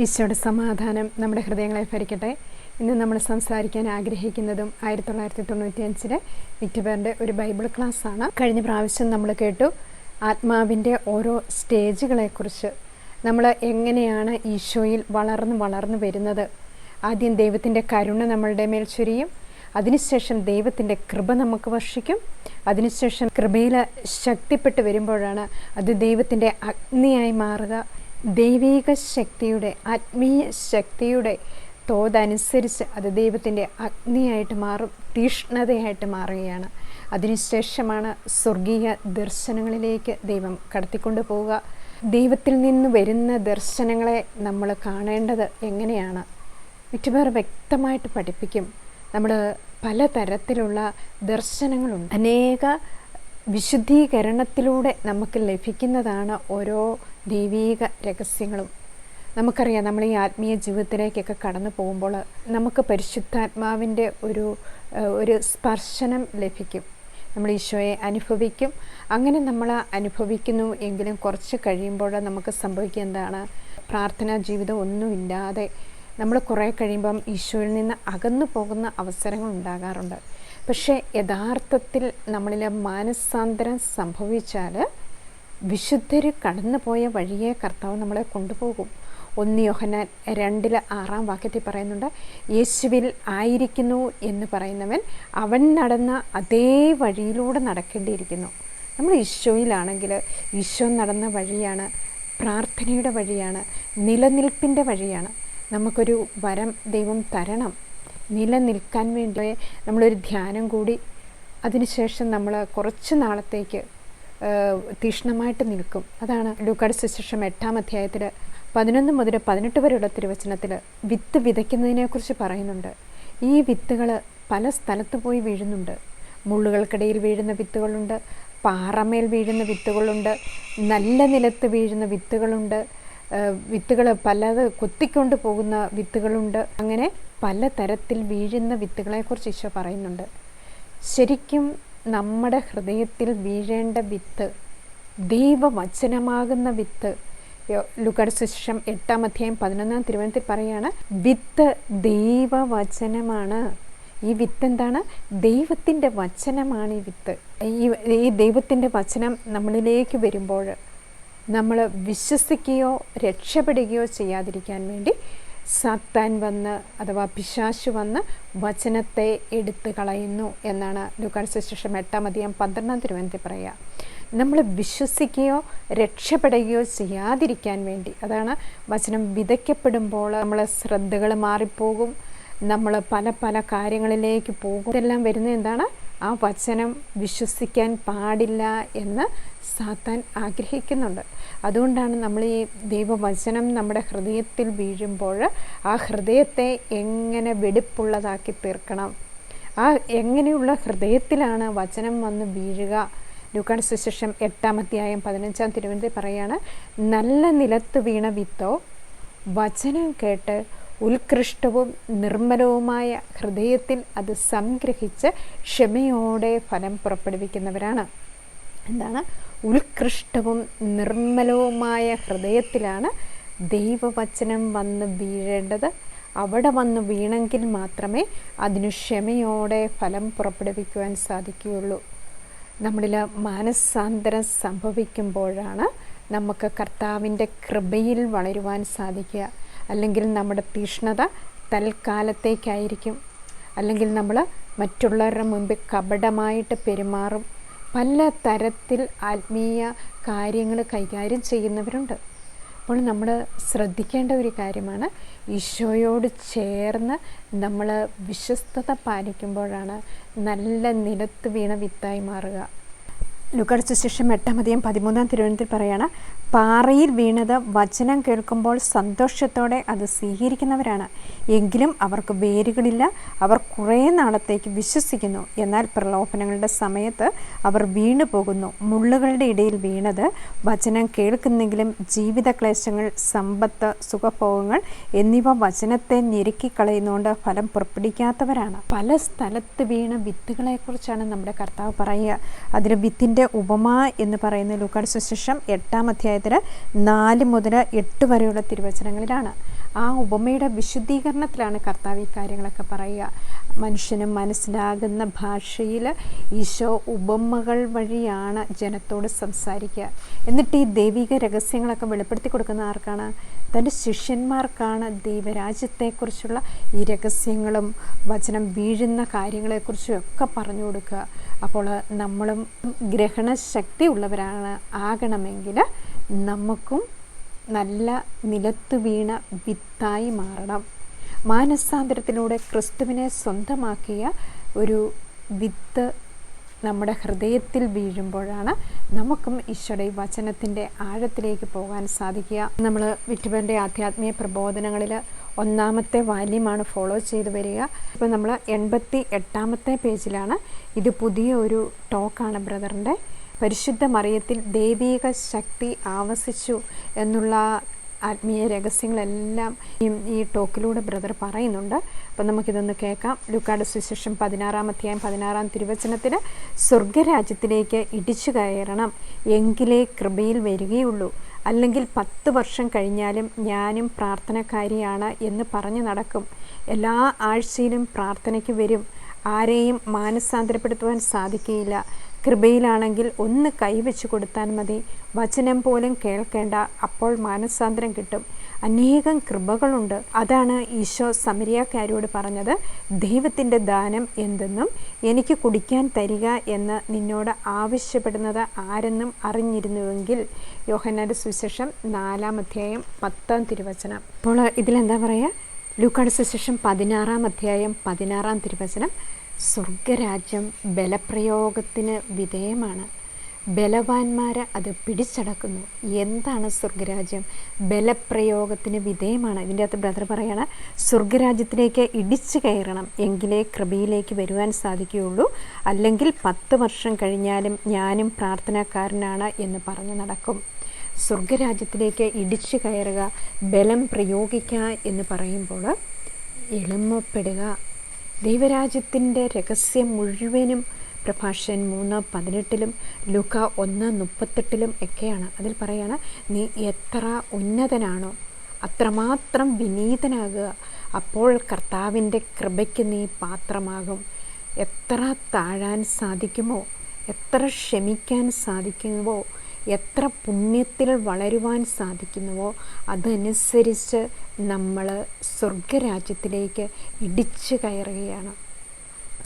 ഈശോയുടെ സമാധാനം നമ്മുടെ ഹൃദയങ്ങളെ ഭരിക്കട്ടെ. ഇന്ന് നമ്മൾ സംസാരിക്കാൻ ആഗ്രഹിക്കുന്നതും 1995 വിക്ടബറിൻ്റെ ഒരു ബൈബിൾ ക്ലാസ്സാണ്. കഴിഞ്ഞ പ്രാവശ്യം നമ്മൾ കേട്ടു ആത്മാവിൻ്റെ ഓരോ സ്റ്റേജുകളെക്കുറിച്ച്. നമ്മൾ എങ്ങനെയാണ് ഈശോയിൽ വളർന്നു വരുന്നത്. ആദ്യം ദൈവത്തിൻ്റെ കരുണ നമ്മളുടെ മേൽ ചൊരിയും, അതിനുശേഷം ദൈവത്തിൻ്റെ കൃപ നമുക്ക് വർഷിക്കും, അതിനുശേഷം കൃപയിൽ ശക്തിപ്പെട്ട് വരുമ്പോഴാണ് അത് ദൈവത്തിൻ്റെ അഗ്നിയായി മാറുക. ദൈവിക ശക്തിയുടെ ആത്മീയ ശക്തിയുടെ തോതനുസരിച്ച് അത് ദൈവത്തിൻ്റെ അഗ്നിയായിട്ട് മാറും, തീഷ്ണതയായിട്ട് മാറുകയാണ്. അതിനുശേഷമാണ് സ്വർഗീയ ദർശനങ്ങളിലേക്ക് ദൈവം കടത്തിക്കൊണ്ടു പോവുക. ദൈവത്തിൽ നിന്ന് വരുന്ന ദർശനങ്ങളെ നമ്മൾ കാണേണ്ടത് എങ്ങനെയാണ്? വിക്ടബർ വ്യക്തമായിട്ട് പഠിപ്പിക്കും. നമ്മൾ പലതരത്തിലുള്ള ദർശനങ്ങളുണ്ട്. അനേക വിശുദ്ധീകരണത്തിലൂടെ നമുക്ക് ലഭിക്കുന്നതാണ് ഓരോ ദൈവീക രഹസ്യങ്ങളും. നമുക്കറിയാം, നമ്മൾ ഈ ആത്മീയ ജീവിതത്തിലേക്കൊക്കെ കടന്നു പോകുമ്പോൾ നമുക്ക് പരിശുദ്ധാത്മാവിൻ്റെ ഒരു സ്പർശനം ലഭിക്കും. നമ്മൾ ഈശോയെ അനുഭവിക്കും. അങ്ങനെ നമ്മൾ അനുഭവിക്കുന്നു എങ്കിലും കുറച്ച് കഴിയുമ്പോൾ നമുക്ക് സംഭവിക്കുക എന്താണ്? പ്രാർത്ഥനാ ജീവിതം ഒന്നുമില്ലാതെ നമ്മൾ കുറേ കഴിയുമ്പം ഈശോയിൽ നിന്ന് അകന്നു പോകുന്ന അവസരങ്ങൾ ഉണ്ടാകാറുണ്ട്. പക്ഷേ യഥാർത്ഥത്തിൽ നമ്മളിൽ മാനസാന്തരം സംഭവിച്ചാൽ വിശുദ്ധർ കടന്നു പോയ വഴിയെ കർത്താവ് നമ്മളെ കൊണ്ടുപോകും. 1 യോഹന്നാൻ 2:6 പറയുന്നുണ്ട്, യേശുവിൽ ആയിരിക്കുന്നു എന്ന് പറയുന്നവൻ അവൻ നടന്ന അതേ വഴിയിലൂടെ നടക്കേണ്ടിയിരിക്കുന്നു. നമ്മൾ ഈശോയിലാണെങ്കിൽ ഈശോ നടന്ന വഴിയാണ്, പ്രാർത്ഥനയുടെ വഴിയാണ്, നിലനിൽപ്പിൻ്റെ വഴിയാണ്. നമുക്കൊരു വരം ദൈവം തരണം, നിലനിൽക്കാൻ വേണ്ടി നമ്മളൊരു ധ്യാനം കൂടി, അതിനുശേഷം നമ്മൾ കുറച്ച് നാളത്തേക്ക് തീഷ്ണമായിട്ട് നിൽക്കും. അതാണ് ലൂക്കായുടെ സുവിശേഷം 8-ാം അധ്യായത്തിൽ 11 മുതൽ 18 വരെയുള്ള തിരുവചനത്തിൽ വിത്ത് വിതയ്ക്കുന്നതിനെക്കുറിച്ച് പറയുന്നുണ്ട്. ഈ വിത്തുകൾ പല സ്ഥലത്ത് പോയി വീഴുന്നുണ്ട്. മുള്ളുകൾക്കിടയിൽ വീഴുന്ന വിത്തുകളുണ്ട്, പാറമേൽ വീഴുന്ന വിത്തുകളുണ്ട്, നല്ല നിലത്ത് വീഴുന്ന വിത്തുകളുണ്ട്, വിത്തുകൾ പലത് കൊത്തിക്കൊണ്ട് പോകുന്ന വിത്തുകളുണ്ട്. അങ്ങനെ പലതരത്തിൽ വീഴുന്ന വിത്തുകളെക്കുറിച്ച് ഈശോ പറയുന്നുണ്ട്. ശരിക്കും നമ്മുടെ ഹൃദയത്തിൽ വീഴേണ്ട വിത്ത് ദൈവവചനമാകുന്ന വിത്ത്. ലൂക്കായുടെ സുവിശേഷം 8-ാം അധ്യായം 11-ാം തിരുവചനത്തിൽ പറയുകയാണ്, വിത്ത് ദൈവവചനമാണ്. ഈ വിത്ത് എന്താണ്? ദൈവത്തിൻ്റെ വചനമാണ് ഈ വിത്ത്. ഈ ദൈവത്തിൻ്റെ വചനം നമ്മളിലേക്ക് വരുമ്പോൾ നമ്മൾ വിശ്വസിക്കുകയോ രക്ഷപ്പെടുകയോ ചെയ്യാതിരിക്കാൻ വേണ്ടി സാത്താൻ വന്ന്, അഥവാ പിശാച് വന്ന് വചനത്തെ എടുത്തു കളയുന്നു എന്നാണ് ലൂക്കായുടെ സുവിശേഷം 8-ാം അധ്യായം 12-ാം തിരുവചനത്തിൽ പറയുക. നമ്മൾ വിശ്വസിക്കുകയോ രക്ഷപ്പെടുകയോ ചെയ്യാതിരിക്കാൻ വേണ്ടി, അതാണ് വചനം വിതയ്ക്കപ്പെടുമ്പോൾ നമ്മളെ ശ്രദ്ധകൾ മാറിപ്പോകും, നമ്മൾ പല കാര്യങ്ങളിലേക്ക് പോകും. ഇതെല്ലാം വരുന്നത് എന്താണ്? ആ വചനം വിശ്വസിക്കാൻ പാടില്ല എന്ന് സാത്താൻ ആഗ്രഹിക്കുന്നുണ്ട്. അതുകൊണ്ടാണ് നമ്മൾ ഈ ദൈവവചനം നമ്മുടെ ഹൃദയത്തിൽ വീഴുമ്പോൾ ആ ഹൃദയത്തെ എങ്ങനെ വെടിപ്പുള്ളതാക്കി തീർക്കണം, ആ എങ്ങനെയുള്ള ഹൃദയത്തിലാണ് വചനം വന്ന് വീഴുക. ലൂക്കായുടെ സുവിശേഷം 8-ാം അധ്യായം 15-ാം തിരുവചനത്തിൽ പറയാണ്, നല്ല നിലത്ത് വീണ വിത്തോ വചനം കേട്ട് ഉത്കൃഷ്ടവും നിർമ്മലവുമായ ഹൃദയത്തിൽ അത് സംഗ്രഹിച്ച് ക്ഷമയോടെ ഫലം പുറപ്പെടുവിക്കുന്നവരാണ്. എന്താണ്? ഉത്കൃഷ്ടവും നിർമ്മലവുമായ ഹൃദയത്തിലാണ് ദൈവവചനം വന്ന് വീഴേണ്ടത്. അവിടെ വന്ന് വീണെങ്കിൽ മാത്രമേ അതിനു ക്ഷമയോടെ ഫലം പുറപ്പെടുവിക്കുവാൻ സാധിക്കുകയുള്ളൂ. നമ്മളിൽ മാനസാന്തരം സംഭവിക്കുമ്പോഴാണ് നമുക്ക് കർത്താവിൻ്റെ കൃപയിൽ വളരുവാൻ സാധിക്കുക. അല്ലെങ്കിൽ നമ്മുടെ തീഷ്ണത തൽക്കാലത്തേക്കായിരിക്കും, അല്ലെങ്കിൽ നമ്മൾ മറ്റുള്ളവരുടെ മുൻപിൽ കപടമായിട്ട് പെരുമാറും. പല തരത്തിൽ ആത്മീയ കാര്യങ്ങൾ കൈകാര്യം ചെയ്യുന്നവരുണ്ട്. അപ്പോൾ നമ്മൾ ശ്രദ്ധിക്കേണ്ട ഒരു കാര്യമാണ്, ഈശോയോട് ചേർന്ന് നമ്മൾ വിശ്വസ്തത പാലിക്കുമ്പോഴാണ് നല്ല നിലത്ത് വീണ വിത്തായി മാറുക. ലൂക്കായുടെ സുവിശേഷം 8-ാം അധ്യായം 13-ാം തിരുവചനത്തിൽ പറയാണ്, പാറയിൽ വീണത് വചനം കേൾക്കുമ്പോൾ സന്തോഷത്തോടെ അത് സ്വീകരിക്കുന്നവരാണ്, എങ്കിലും അവർക്ക് വേരുകളില്ല, അവർ കുറേ നാളത്തേക്ക് വിശ്വസിക്കുന്നു, എന്നാൽ പ്രലോഭനങ്ങളുടെ സമയത്ത് അവർ വീണു പോകുന്നു. മുള്ളുകളുടെ ഇടയിൽ വീണത് വചനം കേൾക്കുന്നെങ്കിലും ജീവിത ക്ലേശങ്ങൾ, സമ്പത്ത്, സുഖഭോഗങ്ങൾ എന്നിവ വചനത്തെ ഞെരുക്കിക്കളയുന്നതുകൊണ്ട് ഫലം പുറപ്പെടുവിക്കാത്തവരാണ്. പല സ്ഥലത്ത് വീണ വിത്തുകളെക്കുറിച്ചാണ് നമ്മുടെ കർത്താവ് പറയുക. അതിൽ വിത്തിൻ്റെ ഉപമ എന്ന് പറയുന്ന ലൂക്കായുടെ സുവിശേഷം 8-ാം അധ്യായത്തിൽ 4 മുതൽ 8 വരെയുള്ള തിരുവചനങ്ങളിലാണ്. ആ ഉപമയുടെ വിശുദ്ധീകരണത്തിലാണ് കർത്താവ് ഈ കാര്യങ്ങളൊക്കെ പറയുക. മനുഷ്യന് മനസ്സിലാകുന്ന ഭാഷയിൽ ഈശോ ഉപമകൾ വഴിയാണ് ജനത്തോട് സംസാരിക്കുക. എന്നിട്ട് ഈ ദൈവിക രഹസ്യങ്ങളൊക്കെ വെളിപ്പെടുത്തി കൊടുക്കുന്ന ആർക്കാണ്? തൻ്റെ ശിഷ്യന്മാർക്കാണ്. ദൈവരാജ്യത്തെക്കുറിച്ചുള്ള ഈ രഹസ്യങ്ങളും വചനം വീഴുന്ന കാര്യങ്ങളെക്കുറിച്ചും ഒക്കെ പറഞ്ഞു കൊടുക്കുക. അപ്പോൾ നമ്മളും ഗ്രഹണശക്തി ഉള്ളവരാണ് ആകണമെങ്കിൽ നമുക്കും നല്ല നിലത്തു വീണ വിത്തായി മാറണം. മാനസാന്തരത്തിലൂടെ ക്രിസ്തുവിനെ സ്വന്തമാക്കിയ ഒരു വിത്ത് നമ്മുടെ ഹൃദയത്തിൽ വീഴുമ്പോഴാണ് നമുക്കും ഈശോയുടെ വചനത്തിൻ്റെ ആഴത്തിലേക്ക് പോകാൻ സാധിക്കുക. നമ്മൾ വിറ്റുബറിൻ്റെ ആധ്യാത്മിക പ്രബോധനങ്ങളിൽ 1ാമത്തെ വാല്യമാണ് ഫോളോ ചെയ്ത് വരിക. ഇപ്പോൾ നമ്മൾ 88ാമത്തെ പേജിലാണ്. ഇത് പുതിയ ഒരു ടോക്കാണ് ബ്രദറിൻ്റെ. പരിശുദ്ധ മറിയത്തിൽ ദൈവിക ശക്തി ആവസിച്ചു എന്നുള്ള ആത്മീയ രഹസ്യങ്ങളെല്ലാം ഈ ടോക്കിലൂടെ ബ്രദർ പറയുന്നുണ്ട്. അപ്പം നമുക്കിതൊന്ന് കേൾക്കാം. ലൂക്കായുടെ സുവിശേഷം 16-ാം അധ്യായം 16-ാം തിരുവചനത്തിൽ സ്വർഗരാജ്യത്തിലേക്ക് ഇടിച്ചു കയറണം, എങ്കിലേ കൃപയിൽ വരികയുള്ളൂ. അല്ലെങ്കിൽ 10 വർഷം കഴിഞ്ഞാലും ഞാനും പ്രാർത്ഥനക്കാരിയാണ് എന്ന് പറഞ്ഞു നടക്കും. എല്ലാ ആഴ്ചയിലും പ്രാർത്ഥനയ്ക്ക് വരും. ആരെയും മാനസാന്തരപ്പെടുത്തുവാൻ സാധിക്കുകയില്ല. കൃപയിലാണെങ്കിൽ ഒന്ന് കൈവച്ച് കൊടുത്താൽ മതി. വചനം പോലും കേൾക്കേണ്ട, അപ്പോൾ മാനസാന്തരം കിട്ടും. അനേകം കൃപകളുണ്ട്. അതാണ് ഈശോ സമരിയാക്കാരോട് പറഞ്ഞത്, ദൈവത്തിൻ്റെ ദാനം എന്തെന്നും എനിക്ക് കുടിക്കാൻ തരിക എന്ന് നിന്നോട് ആവശ്യപ്പെടുന്നത് ആരെന്നും അറിഞ്ഞിരുന്നുവെങ്കിൽ. യോഹന്നാന്റെ സുവിശേഷം 4-ാം അധ്യായം 10-ാം തിരുവചനം. അപ്പോൾ ഇതിലെന്താ പറയുക? ലൂക്കായുടെ സുവിശേഷം 16-ാം അധ്യായം 16-ാം തിരുവചനം, സ്വർഗരാജ്യം ബലപ്രയോഗത്തിന് വിധേയമാണ്, ബലവാന്മാരെ അത് പിടിച്ചടക്കുന്നു. എന്താണ് സ്വർഗരാജ്യം? ബലപ്രയോഗത്തിന് വിധേയമാണ്. ഇതിൻ്റെ അകത്ത് ബ്രദർ പറയാണ്, സ്വർഗരാജ്യത്തിലേക്ക് ഇടിച്ചു കയറണം, എങ്കിലേ കൃപയിലേക്ക് വരുവാൻ സാധിക്കുകയുള്ളൂ. അല്ലെങ്കിൽ 10 വർഷം കഴിഞ്ഞാലും ഞാനും പ്രാർത്ഥനാക്കാരനാണ് എന്ന് പറഞ്ഞു നടക്കും. സ്വർഗരാജ്യത്തിലേക്ക് ഇടിച്ചു കയറുക, ബലം പ്രയോഗിക്കുക എന്ന് പറയുമ്പോൾ എളിമപ്പെടുക. ദൈവരാജ്യത്തിൻ്റെ രഹസ്യം മുഴുവനും പ്രഭാഷകൻ 3:18 ലൂക്ക 1:38 ഒക്കെയാണ്. അതിൽ പറയാണ്, നീ എത്ര ഉന്നതനാണോ അത്രമാത്രം വിനീതനാകുക, അപ്പോൾ കർത്താവിൻ്റെ കൃപയ്ക്ക് നീ പാത്രമാകും. എത്ര താഴാൻ സാധിക്കുമോ, എത്ര ക്ഷമിക്കാൻ സാധിക്കുന്നുവോ, എത്ര പുണ്യത്തിൽ വളരുവാൻ സാധിക്കുന്നുവോ അതനുസരിച്ച് നമ്മൾ സ്വർഗരാജ്യത്തിലേക്ക് ഇടിച്ചു കയറുകയാണ്.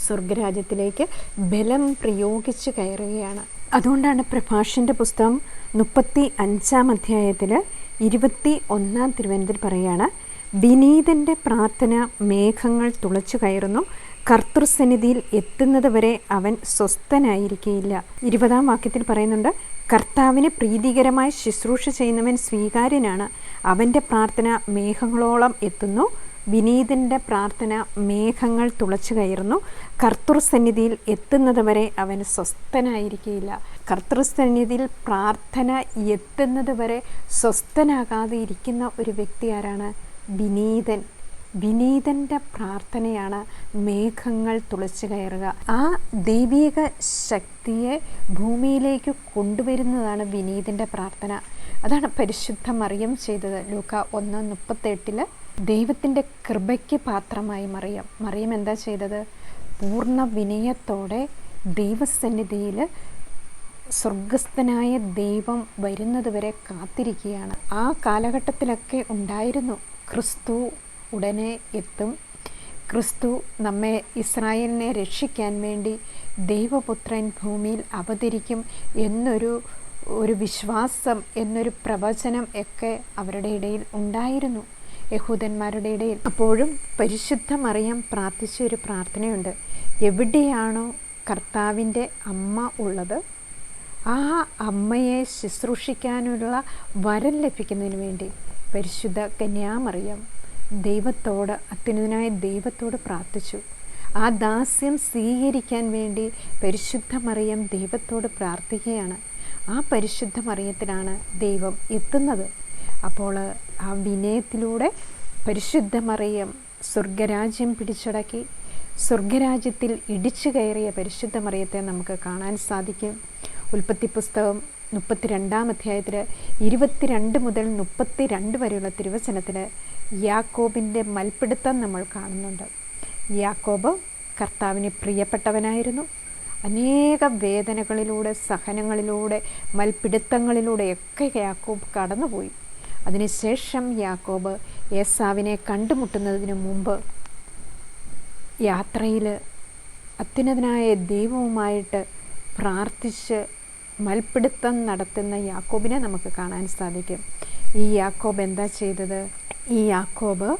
സ്വർഗരാജ്യത്തിലേക്ക് ബലം പ്രയോഗിച്ച് കയറുകയാണ്. അതുകൊണ്ടാണ് പ്രഭാഷൻ്റെ പുസ്തകം 35-ാം അധ്യായത്തിൽ 21-ാം തിരുവചനത്തിൽ പറയുകയാണ്, വിനീതൻ്റെ പ്രാർത്ഥന മേഘങ്ങൾ തുളച്ചു കയറുന്നു, കർത്തൃസന്നിധിയിൽ എത്തുന്നത് വരെ അവൻ സ്വസ്ഥനായിരിക്കുകയില്ല. 20-ാം വാക്യത്തിൽ പറയുന്നുണ്ട്, കർത്താവിന് പ്രീതികരമായി ശുശ്രൂഷ ചെയ്യുന്നവൻ സ്വീകാര്യനാണ്, അവൻ്റെ പ്രാർത്ഥന മേഘങ്ങളോളം എത്തുന്നു. വിനീതൻ്റെ പ്രാർത്ഥന മേഘങ്ങൾ തുളച്ചു കയറുന്നു, കർത്തൃസന്നിധിയിൽ എത്തുന്നത് വരെ അവൻ സ്വസ്ഥനായിരിക്കുകയില്ല. കർത്തൃസന്നിധിയിൽ പ്രാർത്ഥന എത്തുന്നത് വരെ സ്വസ്ഥനാകാതെ ഇരിക്കുന്ന ഒരു വ്യക്തി ആരാണ്? വിനീതൻ. വിനീതൻ്റെ പ്രാർത്ഥനയാണ് മേഘങ്ങൾ തുളച്ചു കയറുക. ആ ദൈവിക ശക്തിയെ ഭൂമിയിലേക്ക് കൊണ്ടുവരുന്നതാണ് വിനീതൻ്റെ പ്രാർത്ഥന. അതാണ് പരിശുദ്ധ മറിയം ചെയ്തത്. ലൂക്ക 1:38 ദൈവത്തിൻ്റെ കൃപയ്ക്ക് പാത്രമായി മറിയം എന്താ ചെയ്തത്? പൂർണ്ണ വിനയത്തോടെ ദൈവസന്നിധിയിൽ സ്വർഗസ്ഥനായ ദൈവം വരുന്നത് വരെ കാത്തിരിക്കുകയാണ്. ആ കാലഘട്ടത്തിലൊക്കെ ഉണ്ടായിരുന്നു, ക്രിസ്തു ഉടനെ എത്തും, ക്രിസ്തു നമ്മെ ഇസ്രായേലിനെ രക്ഷിക്കാൻ വേണ്ടി ദൈവപുത്രൻ ഭൂമിയിൽ അവതരിക്കും എന്നൊരു വിശ്വാസം, എന്നൊരു പ്രവചനം ഒക്കെ അവരുടെ ഇടയിൽ ഉണ്ടായിരുന്നു, യഹൂദന്മാരുടെ ഇടയിൽ. അപ്പോഴും പരിശുദ്ധ മറിയം പ്രാർത്ഥിച്ച ഒരു പ്രാർത്ഥനയുണ്ട്. എവിടെയാണോ കർത്താവിൻ്റെ അമ്മ ഉള്ളത്, ആ അമ്മയെ ശുശ്രൂഷിക്കാനുള്ള വരം ലഭിക്കുന്നതിന് വേണ്ടി പരിശുദ്ധ കന്യാമറിയം ദൈവത്തോട്, അത്യുന്നതനായ ദൈവത്തോട് പ്രാർത്ഥിച്ചു. ആ ദാസ്യം സ്വീകരിക്കാൻ വേണ്ടി പരിശുദ്ധ മറിയം ദൈവത്തോട് പ്രാർത്ഥിക്കുകയാണ്. ആ പരിശുദ്ധ മറിയത്തിലാണ് ദൈവം എത്തുന്നത്. അപ്പോൾ ആ വിനയത്തിലൂടെ പരിശുദ്ധ മറിയം സ്വർഗരാജ്യം പിടിച്ചടക്കി. സ്വർഗരാജ്യത്തിൽ ഇടിച്ചു കയറിയ പരിശുദ്ധ മറിയത്തെ നമുക്ക് കാണാൻ സാധിക്കും. ഉൽപ്പത്തി പുസ്തകം 32-ാം അധ്യായത്തിൽ 22 മുതൽ 32 വരെയുള്ള തിരുവചനത്തിൽ യാക്കോബിൻ്റെ മൽപ്പിടുത്തം നമ്മൾ കാണുന്നുണ്ട്. യാക്കോബ് കർത്താവിന് പ്രിയപ്പെട്ടവനായിരുന്നു. അനേക വേദനകളിലൂടെ, സഹനങ്ങളിലൂടെ, മൽപ്പിടുത്തങ്ങളിലൂടെയൊക്കെ യാക്കോബ് കടന്നുപോയി. അതിനുശേഷം യാക്കോബ് ഏസാവിനെ കണ്ടുമുട്ടുന്നതിന് മുമ്പ് യാത്രയിൽ അത്യുന്നതനായ ദൈവവുമായിട്ട് പ്രാർത്ഥിച്ച് മൽപ്പിടുത്തം നടത്തുന്ന യാക്കോബിനെ നമുക്ക് കാണാൻ സാധിക്കും. ഈ യാക്കോബ് എന്താ ചെയ്തത്? ഈ യാക്കോബ്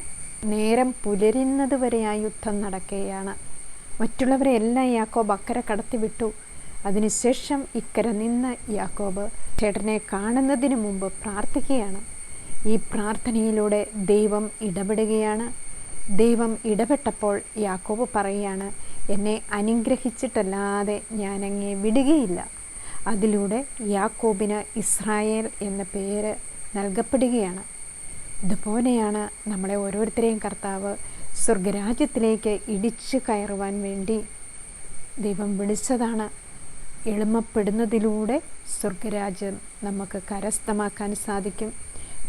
നേരം പുലരുന്നത് വരെ ആ യുദ്ധം നടക്കുകയാണ്. മറ്റുള്ളവരെ എല്ലാം യാക്കോബ് അക്കരെ കടത്തിവിട്ടു. അതിനുശേഷം ഇക്കരെ നിന്ന് യാക്കോബ് ചേട്ടനെ കാണുന്നതിന് മുമ്പ് പ്രാർത്ഥിക്കുകയാണ്. ഈ പ്രാർത്ഥനയിലൂടെ ദൈവം ഇടപെടുകയാണ്. ദൈവം ഇടപെട്ടപ്പോൾ യാക്കോബ് പറയുകയാണ്, എന്നെ അനുഗ്രഹിച്ചിട്ടല്ലാതെ ഞാൻ അങ്ങേ വിടുകയില്ല. അതിലൂടെ യാക്കോബിന് ഇസ്രായേൽ എന്ന പേര് നൽകപ്പെടുകയാണ്. ഇതുപോലെയാണ് നമ്മളെ ഓരോരുത്തരെയും കർത്താവ് സ്വർഗരാജ്യത്തിലേക്ക് ഇടിച്ചു കയറുവാൻ വേണ്ടി ദൈവം വിളിച്ചതാണ്. എളിമപ്പെടുന്നതിലൂടെ സ്വർഗരാജ്യം നമുക്ക് കരസ്ഥമാക്കാൻ സാധിക്കും.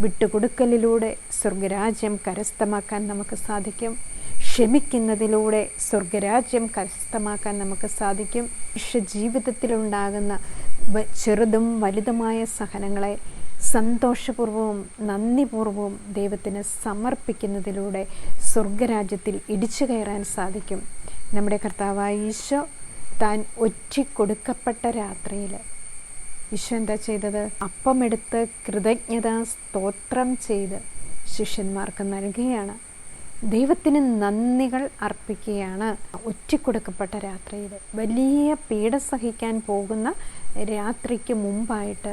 വിട്ടുകൊടുക്കലിലൂടെ സ്വർഗരാജ്യം കരസ്ഥമാക്കാൻ നമുക്ക് സാധിക്കും. ക്ഷമിക്കുന്നതിലൂടെ സ്വർഗരാജ്യം കരസ്ഥമാക്കാൻ നമുക്ക് സാധിക്കും. ജീവിതത്തിലുണ്ടാകുന്ന ചെറുതും വലുതുമായ സഹനങ്ങളെ സന്തോഷപൂർവ്വവും നന്ദിപൂർവ്വവും ദൈവത്തിന് സമർപ്പിക്കുന്നതിലൂടെ സ്വർഗരാജ്യത്തിൽ ഇടിച്ചു കയറാൻ സാധിക്കും. നമ്മുടെ കർത്താവായ ഈശോ താൻ ഒറ്റിക്കൊടുക്കപ്പെട്ട രാത്രിയിൽ ഈശോ എന്താ ചെയ്തത്? അപ്പമെടുത്ത് കൃതജ്ഞതാ സ്തോത്രം ചെയ്ത് ശിഷ്യന്മാർക്ക് നൽകുകയാണ്. ദൈവത്തിന് നന്ദികൾ അർപ്പിക്കുകയാണ്. ഒറ്റിക്കൊടുക്കപ്പെട്ട രാത്രിയിൽ, വലിയ പീഡ സഹിക്കാൻ പോകുന്ന രാത്രിക്ക് മുമ്പായിട്ട്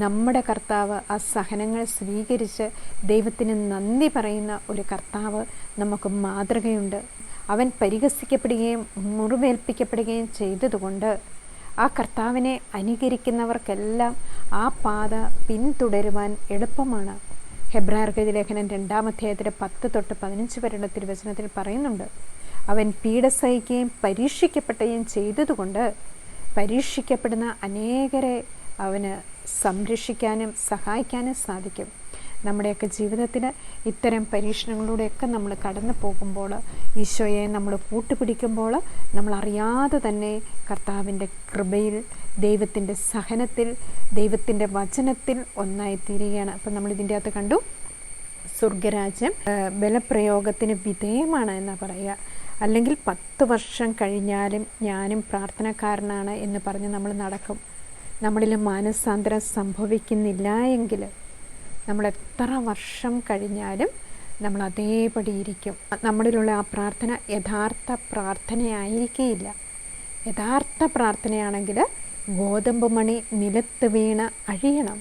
നമ്മുടെ കർത്താവ് ആ സഹനങ്ങൾ സ്വീകരിച്ച് ദൈവത്തിന് നന്ദി പറയുന്ന ഒരു കർത്താവ് നമുക്ക് മാതൃകയുണ്ട്. അവൻ പരിഹസിക്കപ്പെടുകയും മുറിവേൽപ്പിക്കപ്പെടുകയും ചെയ്തതുകൊണ്ട് ആ കർത്താവിനെ അനുകരിക്കുന്നവർക്കെല്ലാം ആ പാത പിന്തുടരുവാൻ എളുപ്പമാണ്. ഹെബ്രായർക്ക് ലേഖനം 2-ാം അധ്യായത്തിലെ 10 തൊട്ട് 15 വരെയുള്ള തിരുവചനത്തിൽ പറയുന്നുണ്ട്, അവൻ പീഡ സഹിക്കുകയും പരീക്ഷിക്കപ്പെടുകയും ചെയ്തതുകൊണ്ട് പരീക്ഷിക്കപ്പെടുന്ന അനേകരെ അവന് സംരക്ഷിക്കാനും സഹായിക്കാനും സാധിക്കും. നമ്മുടെയൊക്കെ ജീവിതത്തിൽ ഇത്തരം പരീക്ഷണങ്ങളിലൂടെയൊക്കെ നമ്മൾ കടന്നു പോകുമ്പോൾ, ഈശോയെ നമ്മൾ കൂട്ടുപിടിക്കുമ്പോൾ, നമ്മളറിയാതെ തന്നെ കർത്താവിൻ്റെ കൃപയിൽ, ദൈവത്തിൻ്റെ സഹനത്തിൽ, ദൈവത്തിൻ്റെ വചനത്തിൽ ഒന്നായിത്തീരുകയാണ്. അപ്പം നമ്മളിതിൻ്റെ അകത്ത് കണ്ടു, സ്വർഗരാജ്യം ബലപ്രയോഗത്തിന് വിധേയമാണ് എന്നാണ് പറയുക. അല്ലെങ്കിൽ 10 വർഷം കഴിഞ്ഞാലും ഞാനും പ്രാർത്ഥനക്കാരനാണ് എന്ന് പറഞ്ഞ് നമ്മൾ നടക്കും. നമ്മളിൽ മാനസാന്തരം സംഭവിക്കുന്നില്ല എങ്കിൽ നമ്മൾ എത്ര വർഷം കഴിഞ്ഞാലും നമ്മൾ അതേപടി ഇരിക്കും. നമ്മളിലുള്ള ആ പ്രാർത്ഥന യഥാർത്ഥ പ്രാർത്ഥനയായിരിക്കുകയില്ല. യഥാർത്ഥ പ്രാർത്ഥനയാണെങ്കിൽ ഗോതമ്പ് മണി നിലത്ത് വീണ് അഴിയണം.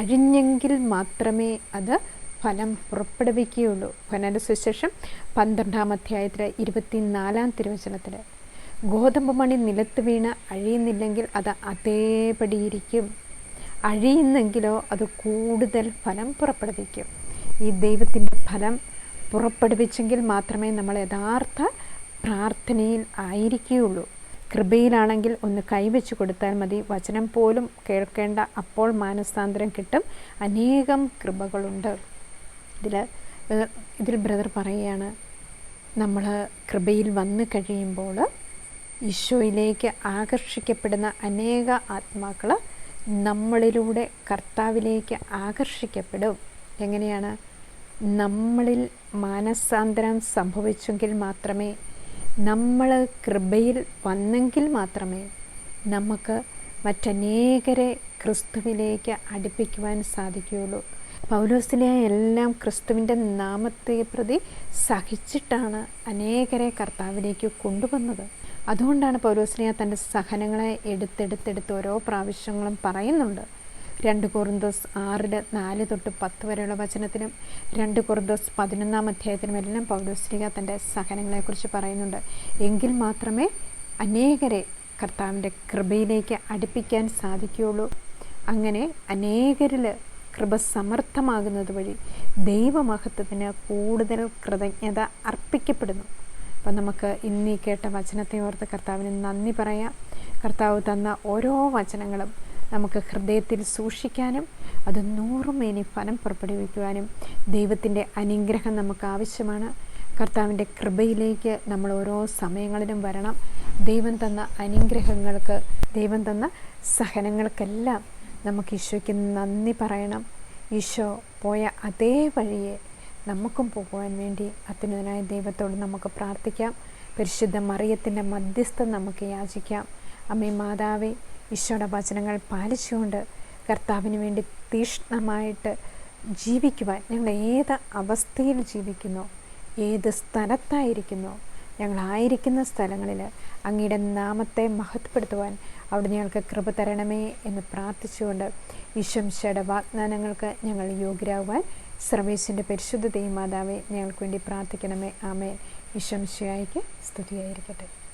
അഴിഞ്ഞെങ്കിൽ മാത്രമേ അത് ഫലം പുറപ്പെടുവിക്കുകയുള്ളൂ. യോഹന്നാന്റെ സുവിശേഷം 12-ാം അധ്യായത്തിലെ 24-ാം തിരുവചനത്തിൽ ഗോതമ്പ് മണി നിലത്ത് വീണ് അഴിയുന്നില്ലെങ്കിൽ അത് അതേപടി ഇരിക്കും. അഴിയുന്നെങ്കിലോ അത് കൂടുതൽ ഫലം പുറപ്പെടുവിക്കും. ഈ ദൈവത്തിൻ്റെ ഫലം പുറപ്പെടുവിച്ചെങ്കിൽ മാത്രമേ നമ്മൾ യഥാർത്ഥ പ്രാർത്ഥനയിൽ ആയിരിക്കുകയുള്ളൂ. കൃപയിലാണെങ്കിൽ ഒന്ന് കൈവച്ച് കൊടുത്താൽ മതി, വചനം പോലും കേൾക്കേണ്ട, അപ്പോൾ മാനസാന്തരം കിട്ടും. അനേകം കൃപകളുണ്ട്. ഇതിൽ ബ്രദർ പറയുകയാണ്, നമ്മൾ കൃപയിൽ വന്നു കഴിയുമ്പോൾ ഈശോയിലേക്ക് ആകർഷിക്കപ്പെടുന്ന അനേക ആത്മാക്കൾ നമ്മളിലൂടെ കർത്താവിലേക്ക് ആകർഷിക്കപ്പെടും. എങ്ങനെയാണ്? നമ്മളിൽ മാനസാന്തരം സംഭവിച്ചെങ്കിൽ മാത്രമേ, നമ്മൾ കൃപയിൽ വന്നെങ്കിൽ മാത്രമേ നമുക്ക് മറ്റനേകരെ ക്രിസ്തുവിലേക്ക് അടുപ്പിക്കുവാൻ സാധിക്കുകയുള്ളൂ. പൗലോസിലെ എല്ലാം ക്രിസ്തുവിൻ്റെ നാമത്തെ പ്രതി സഹിച്ചിട്ടാണ് അനേകരെ കർത്താവിലേക്ക് കൊണ്ടുവന്നത്. അതുകൊണ്ടാണ് പൗലോസിനെ തൻ്റെ സഹനങ്ങളെ എടുത്തെടുത്തെടുത്ത് ഓരോ പ്രാവശ്യങ്ങളും പറയുന്നുണ്ട്. 2 കൊറിന്തോസ് 6:4 തൊട്ട് 10 വരെയുള്ള വചനത്തിലും 2 കൊറിന്തോസ് 11-ാം അധ്യായത്തിലും എല്ലാം പൗലോസ്ലീഹ തൻ്റെ സഹനങ്ങളെക്കുറിച്ച് പറയുന്നുണ്ട്. എങ്കിൽ മാത്രമേ അനേകരെ കർത്താവിൻ്റെ കൃപയിലേക്ക് അടുപ്പിക്കാൻ സാധിക്കുകയുള്ളൂ. അങ്ങനെ അനേകരിൽ കൃപ സമർത്ഥമാകുന്നത് വഴി ദൈവമഹത്വത്തിന് കൂടുതൽ കൃതജ്ഞത അർപ്പിക്കപ്പെടുന്നു. അപ്പം നമുക്ക് ഇന്നീ കേട്ട വചനത്തെ ഓർത്ത് കർത്താവിന് നന്ദി പറയാം. കർത്താവ് തന്ന ഓരോ വചനങ്ങളും നമുക്ക് ഹൃദയത്തിൽ സൂക്ഷിക്കാനും അത് 100 മേനി ഫലം പുറപ്പെടുവിക്കുവാനും ദൈവത്തിൻ്റെ അനുഗ്രഹം നമുക്ക് ആവശ്യമാണ്. കർത്താവിൻ്റെ കൃപയിലേക്ക് നമ്മൾ ഓരോ സമയങ്ങളിലും വരണം. ദൈവം തന്ന അനുഗ്രഹങ്ങൾക്ക്, ദൈവം തന്ന സഹനങ്ങൾക്കെല്ലാം നമുക്ക് ഈശോയ്ക്ക് നന്ദി പറയണം. ഈശോ പോയ അതേ വഴിയെ നമുക്കും പോകുവാൻ വേണ്ടി അത്യുന്നതനായ ദൈവത്തോട് നമുക്ക് പ്രാർത്ഥിക്കാം. പരിശുദ്ധ മറിയത്തിൻ്റെ മധ്യസ്ഥം നമുക്ക് യാചിക്കാം. അമ്മേ മാതാവേ, ഈശോയുടെ വചനങ്ങൾ പാലിച്ചുകൊണ്ട് കർത്താവിന് വേണ്ടി തീക്ഷ്ണമായിട്ട് ജീവിക്കുവാൻ, ഞങ്ങൾ ഏത് അവസ്ഥയിൽ ജീവിക്കുന്നോ, ഏത് സ്ഥലത്തായിരിക്കുന്നോ, ഞങ്ങളായിരിക്കുന്ന സ്ഥലങ്ങളിൽ അങ്ങയുടെ നാമത്തെ മഹത്വപ്പെടുത്തുവാൻ അവിടെ ഞങ്ങൾക്ക് കൃപ തരണമേ എന്ന് പ്രാർത്ഥിച്ചുകൊണ്ട് ഈശോയുടെ വാഗ്ദാനങ്ങൾക്ക് ഞങ്ങൾ യോഗ്യരാകുവാൻ സർവേശ്വരൻ്റെ പരിശുദ്ധ ദൈവമാതാവേ ഞങ്ങൾക്ക് വേണ്ടി പ്രാർത്ഥിക്കണമേ. ആമേൻ. ഈശോയ്ക്ക് സ്തുതിയായിരിക്കട്ടെ.